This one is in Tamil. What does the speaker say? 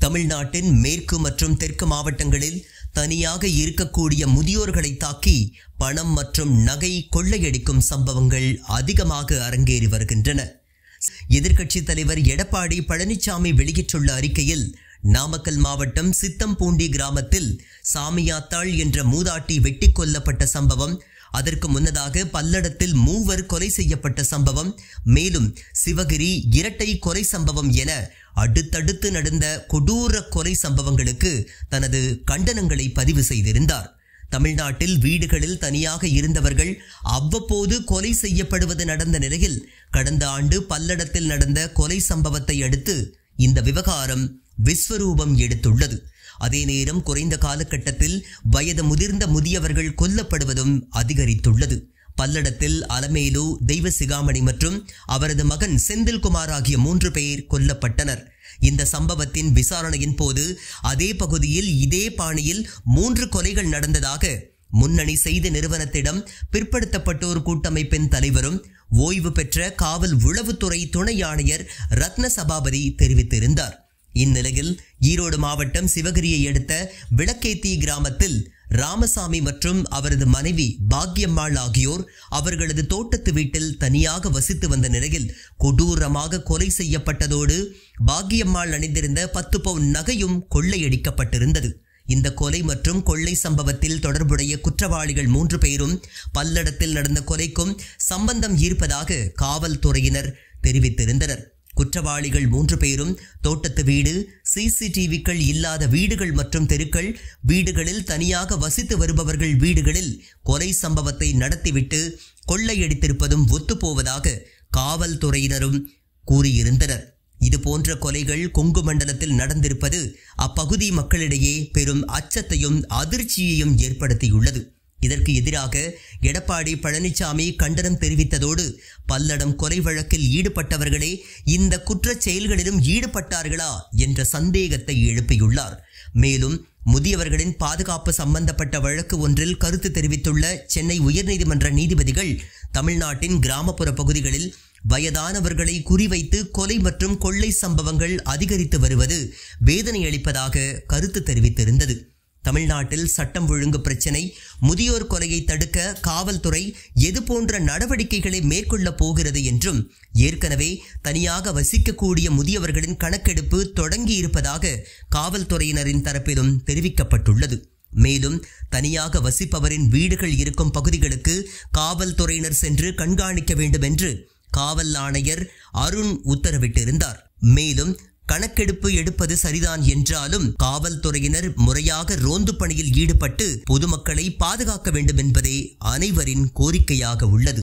தமிழ்நாட்டின் மேற்கு மற்றும் தெற்கு மாவட்டங்களில் தனியாக இருக்கக்கூடிய முதியோர்களை தாக்கி பணம் மற்றும் நகை கொள்ளையடிக்கும் சம்பவங்கள் அதிகமாக அரங்கேறி வருகின்றன. எதிர்க்கட்சித் தலைவர் எடப்பாடி பழனிசாமி வெளியிட்டுள்ள அறிக்கையில், நாமக்கல் மாவட்டம் சித்தம்பூண்டி கிராமத்தில் சாமியாத்தாள் என்ற மூதாட்டி வெட்டி கொல்லப்பட்ட சம்பவம், அதற்கு முன்னதாக பல்லடத்தில் 3 கொலை செய்யப்பட்ட சம்பவம், மேலும் சிவகிரி இரட்டை கொலை சம்பவம் என அடுத்தடுத்து நடந்த கொடூர கொலை சம்பவங்களுக்கு தனது கண்டனங்களை பதிவு செய்திருந்தார். தமிழ்நாட்டில் வீடுகளில் தனியாக இருந்தவர்கள் அவ்வப்போது கொலை செய்யப்படுவது நடந்த நிலையில், கடந்த ஆண்டு பல்லடத்தில் நடந்த கொலை சம்பவத்தை அடுத்து இந்த விவகாரம் விஸ்வரூபம் எடுத்துள்ளது. அதே நேரம் குறைந்த காலகட்டத்தில் வயது முதிர்ந்த முதியவர்கள் கொல்லப்படுவதும் அதிகரித்துள்ளது. பல்லடத்தில் அலமேலு, தெய்வசிகாமணி மற்றும் அவரது மகன் செந்தில்குமார் ஆகிய 3 பேர் கொல்லப்பட்டனர். இந்த சம்பவத்தின் விசாரணையின் போது அதே பகுதியில் இதே பாணியில் 3 கொலைகள் நடந்ததாக முன்னணி செய்தி நிறுவனத்திடம் பிற்படுத்தப்பட்டோர் கூட்டமைப்பின் தலைவரும் ஓய்வு பெற்ற காவல் உளவுத்துறை துணை ஆணையர் ரத்ன சபாபதி தெரிவித்திருந்தார். இந்நிலையில் ஈரோடு மாவட்டம் சிவகிரியை அடுத்த விளக்கேத்தி கிராமத்தில் ராமசாமி மற்றும் அவரது மனைவி பாக்கியம்மாள் ஆகியோர் அவர்களது தோட்டத்து வீட்டில் தனியாக வசித்து வந்த நிலையில் கொடூரமாக கொலை செய்யப்பட்டதோடு பாக்கியம்மாள் அணிந்திருந்த 10 பவுன் நகையும் கொள்ளையடிக்கப்பட்டிருந்தது. இந்த கொலை மற்றும் கொள்ளை சம்பவத்தில் தொடர்புடைய குற்றவாளிகள் 3 பேரும் பல்லடத்தில் நடந்த கொலைக்கும் சம்பந்தம் இருப்பதாக காவல்துறையினர் தெரிவித்திருந்தனர். குற்றவாளிகள் 3 பேரும் தோட்டத்து வீடு, சிசிடிவிக்கள் இல்லாத வீடுகள் மற்றும் தெருக்கள், வீடுகளில் தனியாக வசித்து வருபவர்கள் வீடுகளில் கொலை சம்பவத்தை நடத்திவிட்டு கொள்ளையடித்திருப்பதும் ஒத்துப்போவதாக காவல்துறையினரும் கூறியிருந்தனர். இதுபோன்ற கொலைகள் கொங்கு மண்டலத்தில் நடந்திருப்பது அப்பகுதி மக்களிடையே பெரும் அச்சத்தையும் அதிர்ச்சியையும் ஏற்படுத்தியுள்ளது. இதற்கு எதிராக எடப்பாடி பழனிசாமி கண்டனம் தெரிவித்ததோடு, பல்லடம் கொலை வழக்கில் ஈடுபட்டவர்களே இந்த குற்றச் செயல்களிலும் ஈடுபட்டார்களா என்ற சந்தேகத்தை எழுப்பியுள்ளார். மேலும் முதியவர்களின் பாதுகாப்பு சம்பந்தப்பட்ட வழக்கு ஒன்றில் கருத்து தெரிவித்துள்ள சென்னை உயர்நீதிமன்ற நீதிபதிகள், தமிழ்நாட்டின் கிராமப்புற பகுதிகளில் வயதானவர்களை குறிவைத்து கொலை மற்றும் கொள்ளை சம்பவங்கள் அதிகரித்து வருவது வேதனை அளிப்பதாக கருத்து தெரிவித்திருந்தது. தமிழ்நாட்டில் சட்டம் ஒழுங்கு பிரச்சினை, முதியோர் கொலையை தடுக்க காவல்துறை எது போன்ற நடவடிக்கைகளை மேற்கொள்ள போகிறது என்றும், ஏற்கனவே தனியாக வசிக்கக்கூடிய முதியவர்களின் கணக்கெடுப்பு தொடங்கி இருப்பதாக காவல்துறையினரின் தரப்பிலும் தெரிவிக்கப்பட்டுள்ளது. மேலும் தனியாக வசிப்பவரின் வீடுகள் இருக்கும் பகுதிகளுக்கு காவல்துறையினர் சென்று கண்காணிக்க வேண்டும் என்று காவல் ஆணையர் அருண் உத்தரவிட்டிருந்தார். மேலும் கணக்கெடுப்பு எடுப்பது சரிதான் என்றாலும் காவல்துறையினர் முறையாக ரோந்து பணியில் ஈடுபட்டு பொதுமக்களை பாதுகாக்க வேண்டும் என்பதே அனைவரின் கோரிக்கையாக உள்ளது.